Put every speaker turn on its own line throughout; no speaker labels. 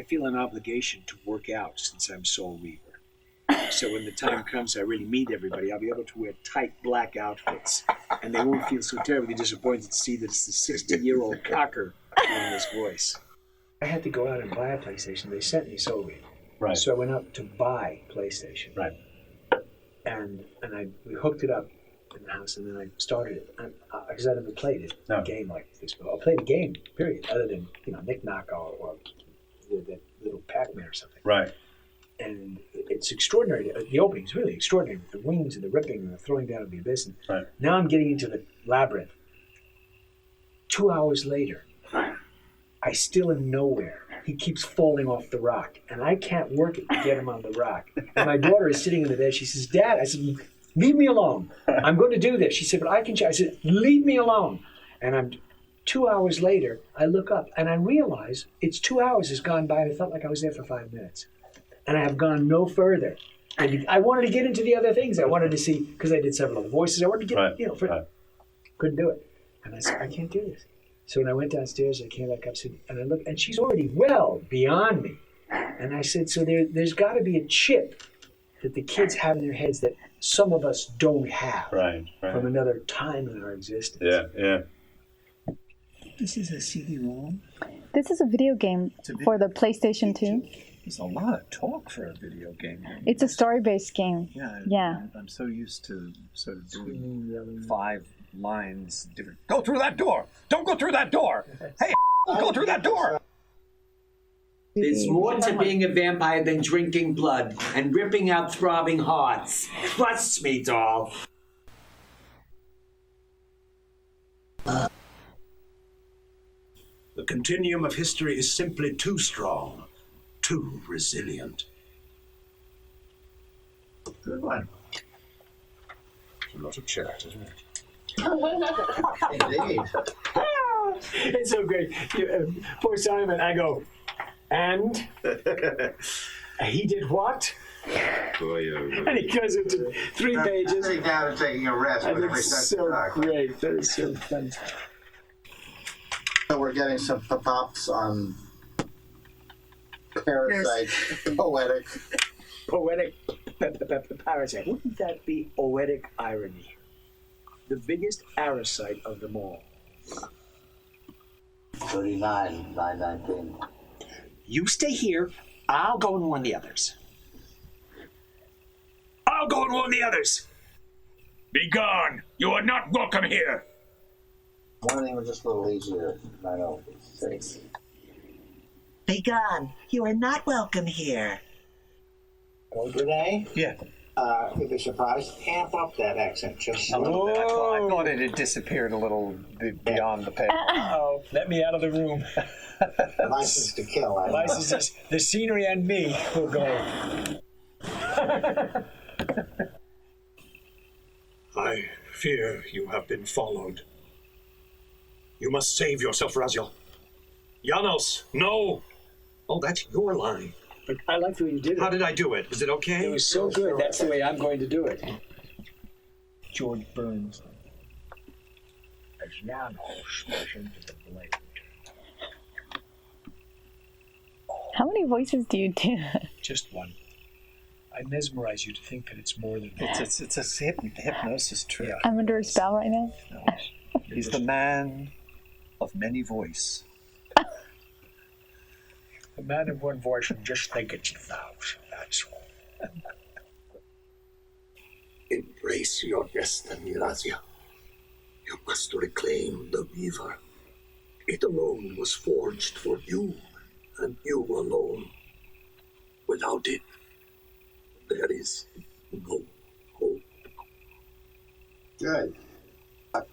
feel an obligation to work out since I'm Soul Reaver. So when the time comes I really meet everybody, I'll be able to wear tight black outfits, and they won't feel so terribly disappointed to see that it's the 60-year-old cocker doing this voice. I had to go out and buy a PlayStation. They sent me Soul Reaver.
Right.
So I went out to buy PlayStation.
Right.
And we hooked it up in the house, and then I started it. Because I never played a game like this before. I played a game, period, other than, Knick Knock or that little Pac-Man or something.
Right.
And it's extraordinary. The opening's really extraordinary, with the wings and the ripping and the throwing down of the abyss. And
right.
Now I'm getting into the labyrinth. 2 hours later, I still am nowhere. He keeps falling off the rock, and I can't work it to get him on the rock. And my daughter is sitting in the bed. She says, Dad, I said, leave me alone. I'm going to do this. She said, but I can try. I said, leave me alone. And 2 hours later, I look up, and I realize it's 2 hours has gone by, and it felt like I was there for 5 minutes. And I have gone no further. I wanted to get into the other things. I wanted to see, because I did several other voices, I wanted to get, couldn't do it. And I said, I can't do this. So when I went downstairs, I came back up, and I looked, and she's already well beyond me. And I said, so there's got to be a chip that the kids have in their heads that some of us don't have from another time in our existence.
Yeah.
This is a CD-ROM?
This is a video game for the PlayStation 2.
There's a lot of talk for a video game.
It's a story-based game.
Yeah. I'm so used to sort of doing 5 lines different. Go through that door! Don't go through that door! Hey, go through that door!
There's more to being a vampire than drinking blood and ripping out throbbing hearts. Trust me, doll.
The continuum of history is simply too strong, too resilient. Good one. It's a lot of chat, isn't it?
Indeed. It's so great. Poor Simon, I go, and he did what? And he goes into 3 pages.
Sitting down and taking a rest.
And it's so great. That is so fun.
So we're getting some pop-ups on Parasite, poetic.
Parasite. Wouldn't that be poetic irony? The biggest parasite of them all.
39,919.
You stay here. I'll go and warn the others.
I'll go and warn the others. Be gone. You are not welcome here.
Warning was just a little easier. 906.
Be gone. You are not welcome here.
Oh, René?
Yeah.
You'd be surprised. Amp up that accent just
a little bit. I thought it had disappeared a little beyond the pale.
Uh-oh. Let me out of the room.
License to kill.
License. The scenery and me will go.
I fear you have been followed. You must save yourself, Raziel. Janos, no! Oh, that's your line.
But I like the way you did it.
How did I do it? Was it okay?
It was so good. That's the way I'm going to do it. George Burns. As Janos smash into the blade.
How many voices do you do?
Just one. I mesmerize you to think that it's more than one.
It's a hypnosis trick.
Yeah.
I'm under a spell right now.
No. He's the man of many voice.
A man of one voice and just think it's 1,000, that's all.
Embrace your destiny, Raziel. You must reclaim the Reaver. It alone was forged for you, and you alone. Without it, there is no hope.
Good.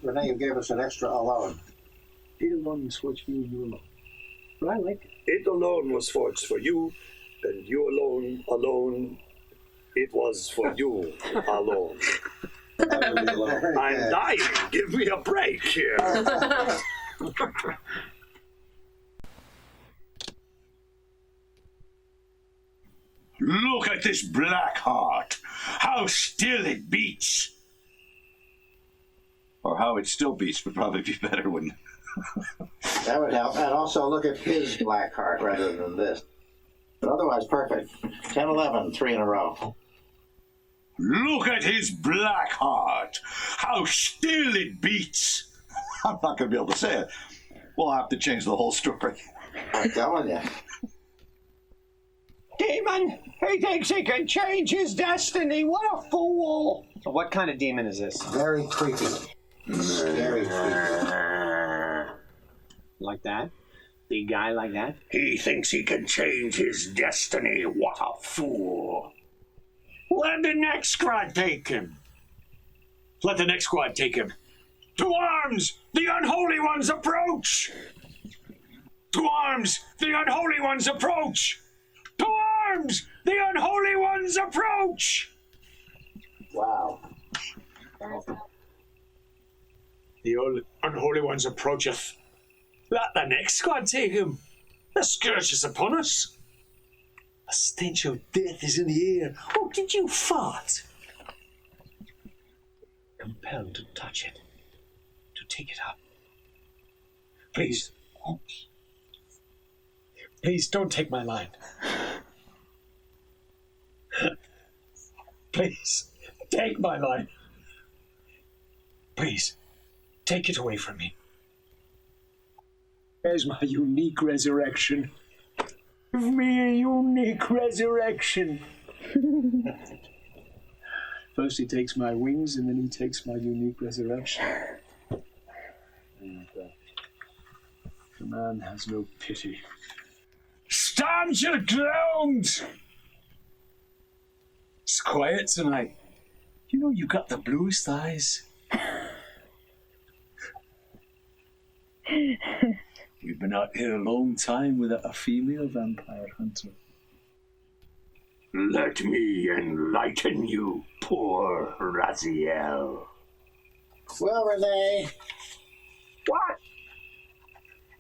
René, you gave us an extra alone.
It alone was forged for you and you alone. But I like it.
It alone was forged for you, and you alone, it was for you alone. I'm dying. Give me a break here. Look at this black heart. How still it beats. Or how it still beats would probably be better, wouldn't it?
That would help. And also look at his black heart rather than this. But otherwise, perfect. 10-11, 3 in a row.
Look at his black heart. How still it beats.
I'm not going to be able to say it. We'll have to change the whole story.
I'm telling you.
Demon! He thinks he can change his destiny. What a fool!
So what kind of demon is this?
Very creepy. Very creepy.
Like that? Big guy like that?
He thinks he can change his destiny. What a fool. Let the next squad take him. Let the next squad take him. To arms! The unholy ones approach! To arms! The unholy ones approach! To arms! The unholy ones approach!
Wow.
The unholy ones approacheth. Let the next squad take him. The scourge is upon us. A stench of death is in the air. Oh, did you fart? Compelled to touch it. To take it up. Please. Please don't take my line. Please, take my line. Please, take it away from me. There's my unique resurrection. Give me a unique resurrection. First he takes my wings, and then he takes my unique resurrection. And the man has no pity. Stand your ground! It's quiet tonight. You know you got the bluest eyes. We've been out here a long time without a female vampire hunter. Let me enlighten you, poor Raziel.
Well, Renee.
What?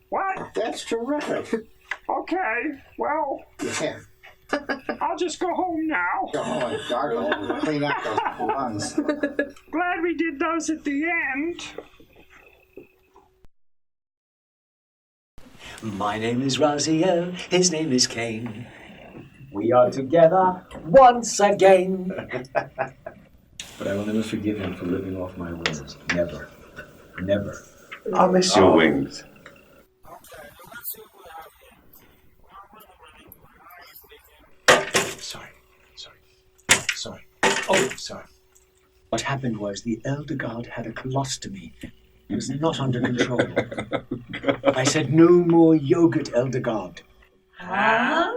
What?
That's terrific.
Okay, well,
Yeah.
I'll just go home now.
Go home and gargle and clean up those lungs.
Glad we did those at the end. My name is Raziel, his name is Kain. We are together once again. But I will never forgive him for living off my wings. Never. Never.
I'll miss your wings.
Sorry. Oh, sorry. What happened was the elder god had a colostomy. It was not under control. I said, no more yogurt, elder god.
Huh?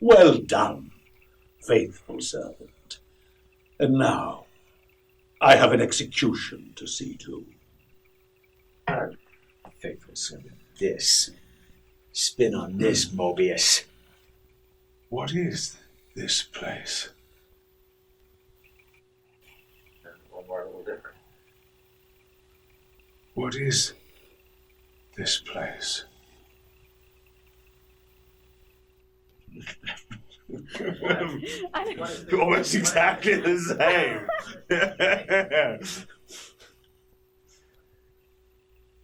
Well done, faithful servant. And now, I have an execution to see to. Faithful servant, this. Spin on this, Mobius.
What is this place?
One more, a little different.
What is this place?
Almost exactly the same.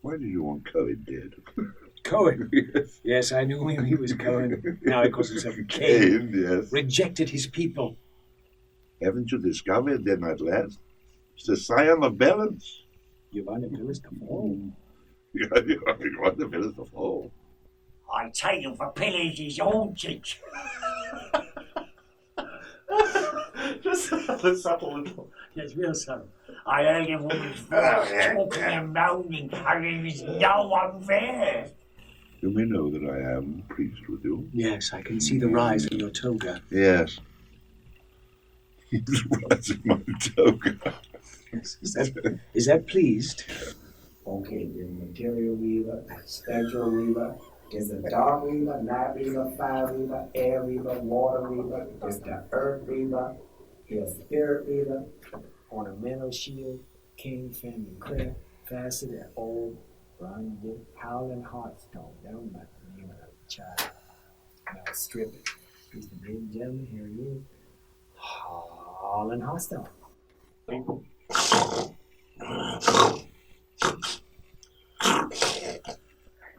Why did you want Cohen dead?
Cohen. Yes, I knew he was Cohen. Now he calls himself Kain.
Yes.
Rejected his people.
Haven't you discovered them at last? It's the scion of balance.
You want to do is to fall.
You want the villains to fall.
I take him for pillage his own cheeks.
Just the subtle little. Yes, real subtle.
I heard a woman's voice talking and moaning, and there was no one there.
You may know that I am pleased with you.
Yes, I can see the rise in your toga.
Yes. He's rising my toga.
Is that pleased?
Okay, there's material weaver, spectral weaver, there's the dark weaver, night weaver, fire weaver, air weaver, water weaver, there's the earth weaver, there's spirit weaver, ornamental shield, king, fan, and clear, faceted, old, burning wood, howling heartstone. That was my name when I was a child. And I was stripping. He's the ladies and gentlemen, here he is. Howling heartstone.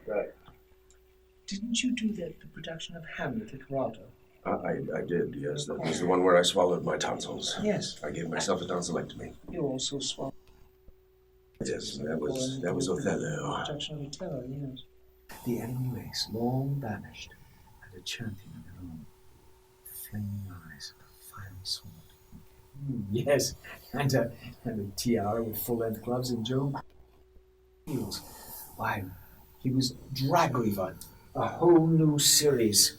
Right.
Didn't you do the production of Hamlet at Grotto?
I did, yes. That was the one where I swallowed my tonsils.
Yes.
I gave myself a tonsillectomy.
You also swallowed.
Yes, that was Othello.
Production of Othello, yes. The enemy race, long banished, and a champion of their own. Flaming eyes and a fiery sword. Yes, and a tiara with full-length gloves and Joe heels. Why, he was Drag Reaver, a whole new series.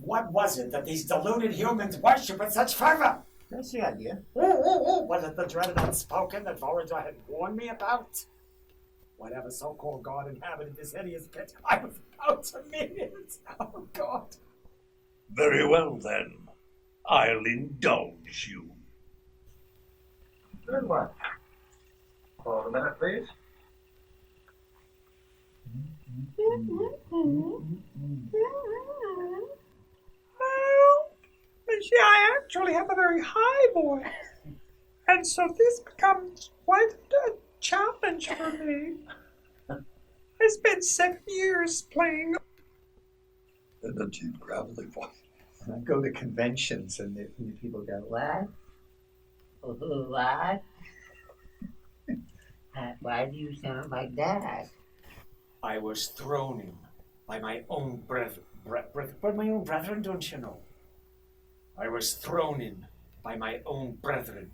What was it that these deluded humans worship with such fervor?
That's the idea.
Was it the dreaded unspoken that Voyager had warned me about? Whatever so-called god inhabited this hideous pit, I was about to meet it. Oh, God.
Very well, then. I'll indulge you.
Good one. Hold a minute, please.
Well, you see, I actually have a very high voice. And so this becomes quite a challenge for me. I spent 7 years playing.
And a deep, gravelly voice.
I go to conventions and the people go, what?
What? Why do you sound like that?
I was thrown in by my own brethren, don't you know? I was thrown in by my own brethren.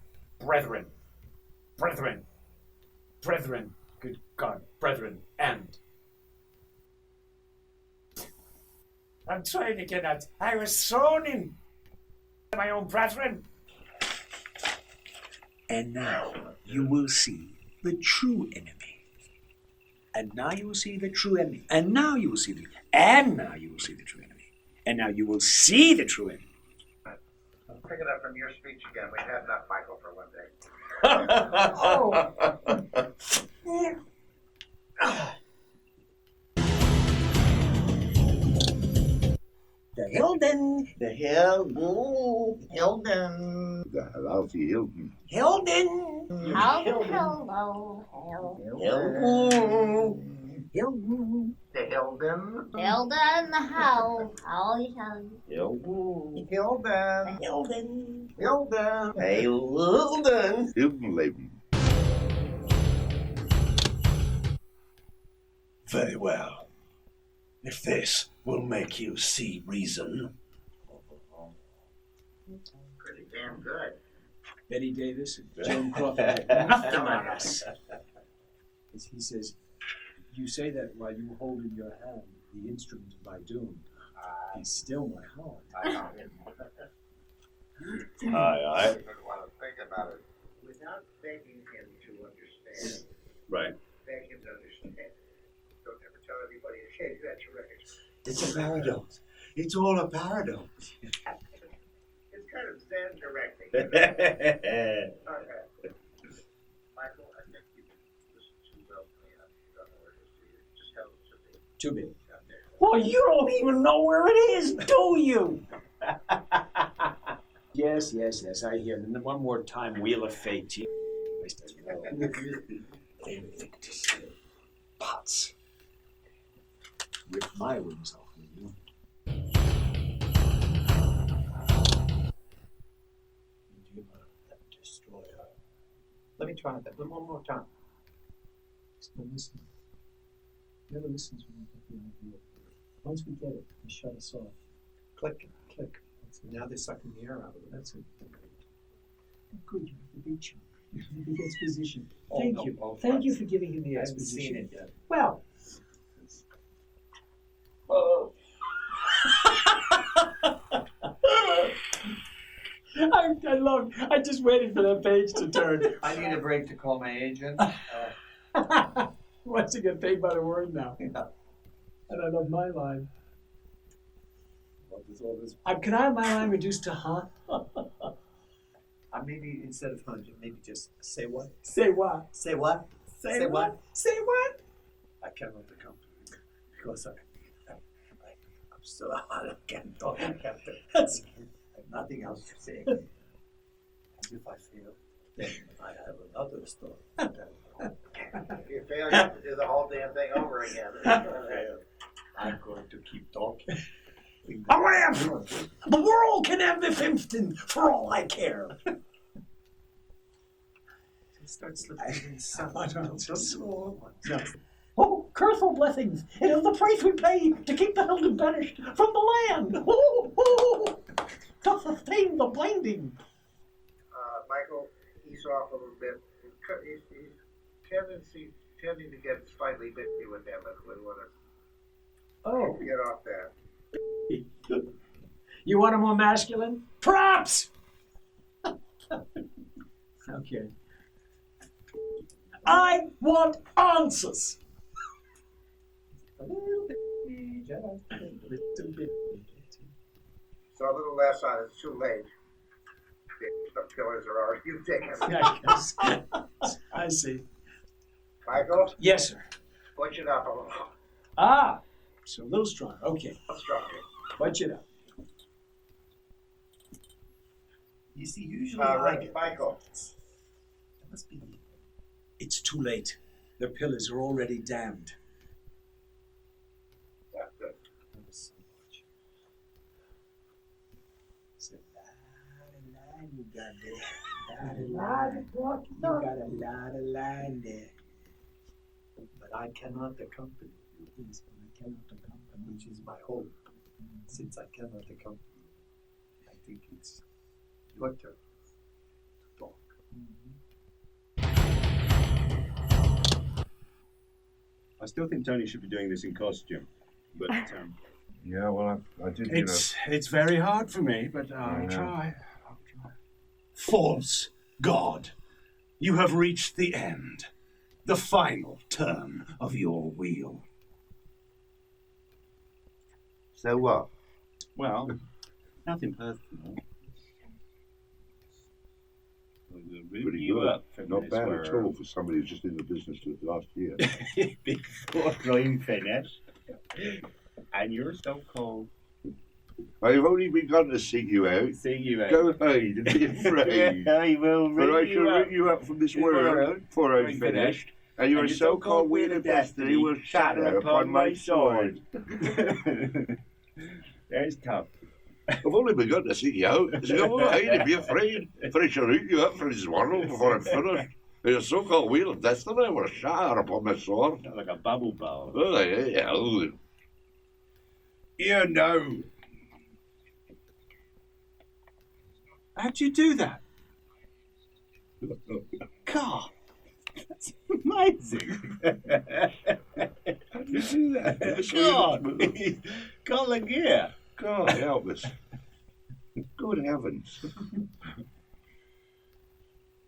Good God, brethren, and I'm trying to get out. I was thrown in by my own brethren.
And now you will see the true enemy. And now you will see the true enemy. And now you will see the and now you will see the true enemy. And now you will see the true enemy.
I'll pick it up from your speech again. We had enough Michael for one day.
The Hilden. The Hilden.
The Halaufi Hilton.
Hilden.
Hello.
Hilden.
The Hilden.
Hilden, how?
Hilden.
Hilden.
Hilden.
Hilden.
Hey, Hilden.
Hilton Leben.
Very well. If this will make you see reason.
Pretty damn good.
Betty Davis and Joan Crawford had nothing on us. As he says, you say that while you hold in your hand the instrument of my doom. He's still my heart.
I know.
Aye, aye.
I don't want to think about it. Without begging him to understand.
Right.
Beg him to understand. Don't ever tell everybody, hey, that's your record.
It's a paradox. It's all a paradox.
It's kind of Zen directing. Okay. Michael, I think you listen too well to me. I don't know where it is. Just tell it to me.
Too big.
Out there.
Well, you don't even know where it is, do you?
Yes, I hear. And then one more time, Wheel of Fate. Invictus. Pots. Rip my wings off of you. Destroyer.
Let me try that one more time.
Still listening. Never listens when we get the idea. Once we get it, they shut us off.
Click. Now they're sucking the air out of it.
That's it. Good, you have the big chunk. You have the exposition.
Oh,
Thank
no,
you.
oh,
Thank you for giving him the
I haven't
exposition.
seen it yet.
Well. I just waited for that page to turn.
I need a break to call my agent.
Wants to get paid by the word now.
Yeah.
And I love my line.
What is all this?
Can I have my line reduced to huh?
Maybe instead of 100, maybe just say what?
Say what?
Say what?
Say what? Say what?
I cannot become because I'm still I can't talk. I have nothing else to say. And if I fail, then I have another story.
If you fail, you have to do the whole damn thing over again.
I'm good.
keep talking.
Whatever! The world can have the Fimpton for all I care.
Start slipping in just
Oh, curse blessings! It is the price we pay to keep the Helden banished from the land! Oh, to sustain the binding!
Michael, ease off a little bit. He's tending to get slightly bitchy with him if we want to get off that.
You want a more masculine? Props! Okay. I want answers!
So a little less on it's too late. The pillars are already taken.
I see.
Michael?
Yes, sir.
Push it up a little.
Ah, so a little stronger. Okay.
Stronger.
Punch it up.
You see, usually
Michael.
That must be.
It's too late. The pillars are already damned.
That's good.
You got there. You got a lot of line there. But I cannot accompany you. Yes, but I cannot accompany, which is my hope. Since I cannot accompany you, I think it's your turn to talk.
I still think Tony should be doing this in costume, but
yeah, well, I did.
It's very hard for me, but I'll try. False God, you have reached the end, the final turn of your wheel.
So what?
Well, nothing personal.
Pretty good. Not bad at all for somebody who's just in the business to last year.
Before I'm finished, and you're so cold.
I've only begun to seek you out. Go ahead and be afraid.
I will ring
but I shall ring you up from this world before I'm finished, and your so-called wheel of destiny will shatter upon my sword.
There's tough.
I've only begun to seek you out. So go ahead and be afraid, for I shall ring you up from this world before I'm finished. And your so-called wheel of destiny will shatter upon my sword.
Like a bubble ball.
Oh, yeah.
You know. How'd you do that? God, that's amazing.
How'd you do that?
God, got the gear.
God help us. Good heavens.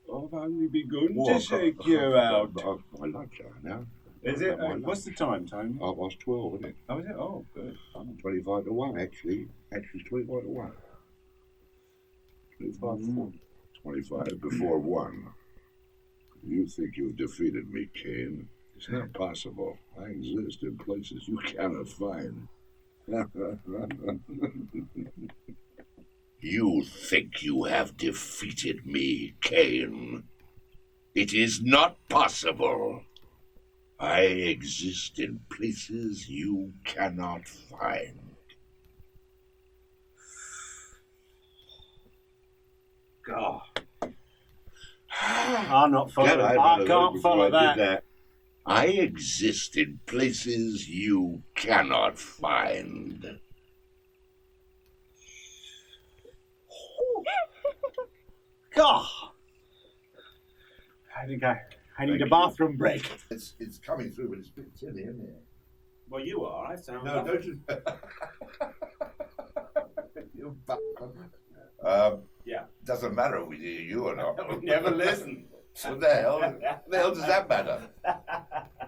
I've only begun to shake you out.
I like that now.
Is it? What's the time, Tony?
12, isn't it?
Oh, is it? Oh, good.
25 to 1, actually. Actually, 25 to 1. 25 before 1. You think you've defeated me, Kain. It's not possible. I exist in places you cannot find. You think you have defeated me, Kain. It is not possible. I exist in places you cannot find.
God. I'm not following. I can't follow that.
I exist in places you cannot find.
God. I think I need a bathroom break.
It's coming through, but it's a bit chilly, isn't it?
Well, you are. I sound.
No, don't you? You
yeah.
Doesn't matter if we hear you or not.
We never listen.
What the hell does that matter?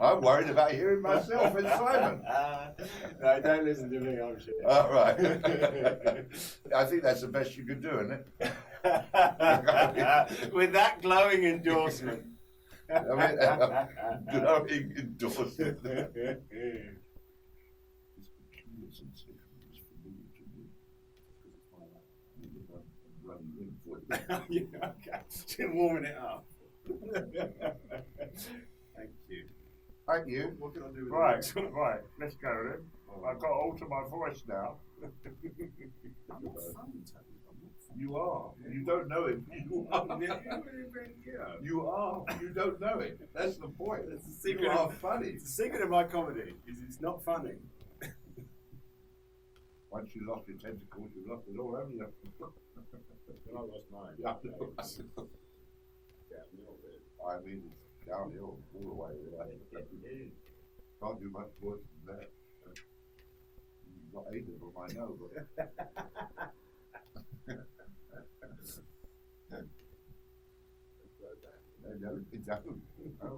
I'm worried about hearing myself in Simon.
No, don't listen to me, I'm sure.
All right. I think that's the best you could do, isn't it?
With that glowing endorsement.
Glowing endorsement.
Yeah, okay. Still warming it up. Thank you.
Thank you. What can I do with
Right, let's go then.
I've got to alter my voice now.
I'm not funny, Tony.
You are. You don't know him. You are. You are. You don't know it. That's the point.
It's the secret
You are
of
funny.
It's the secret of my comedy. Is it's not funny.
Once you lost your tentacles, you lost it all, haven't you?
I lost mine.
Yeah. I mean, it's downhill all the way. Can't do much worse than that. Not either of them, I know, but. No, they don't. No.